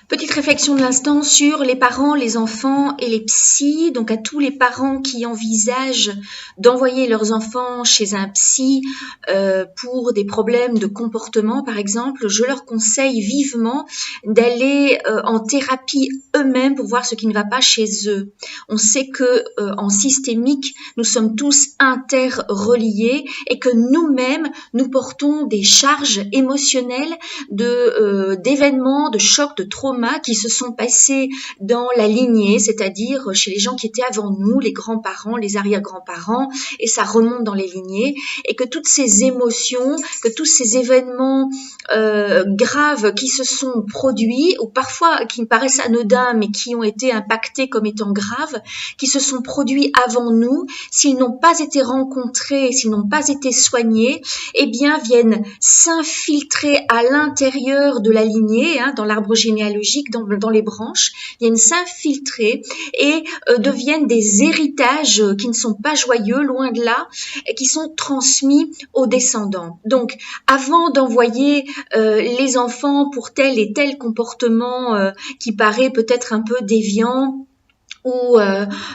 Petite réflexion de l'instant sur les parents, les enfants et les psys. Donc à tous les parents qui envisagent d'envoyer leurs enfants chez un psy pour des problèmes de comportement, par exemple, je leur conseille vivement d'aller en thérapie eux-mêmes pour voir ce qui ne va pas chez eux. On sait que en systémique, nous sommes tous interreliés et que nous-mêmes, nous portons des charges émotionnelles d'événements, de chocs, de traumas qui se sont passés dans la lignée, c'est-à-dire chez les gens qui étaient avant nous, les grands-parents, les arrière-grands-parents, et ça remonte dans les lignées, et que toutes ces émotions, que tous ces événements graves qui se sont produits, ou parfois qui me paraissent anodins, mais qui ont été impactés comme étant graves, qui se sont produits avant nous, s'ils n'ont pas été rencontrés, s'ils n'ont pas été soignés, eh bien viennent s'infiltrer à l'intérieur de la lignée, dans l'arbre généalogique, dans les branches, viennent s'infiltrer et deviennent des héritages qui ne sont pas joyeux, loin de là, et qui sont transmis aux descendants. Donc, avant d'envoyer les enfants pour tel et tel comportement qui paraît peut-être un peu déviant, ou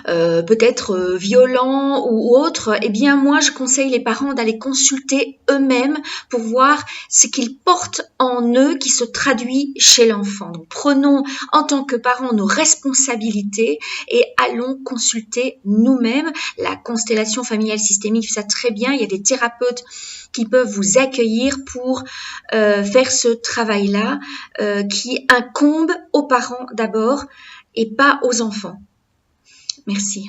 peut-être violent ou autre, eh bien moi je conseille les parents d'aller consulter eux-mêmes pour voir ce qu'ils portent en eux qui se traduit chez l'enfant. Donc prenons en tant que parents nos responsabilités et allons consulter nous-mêmes. La constellation familiale systémique fait ça très bien, il y a des thérapeutes qui peuvent vous accueillir pour faire ce travail-là qui incombe aux parents d'abord et pas aux enfants. Merci.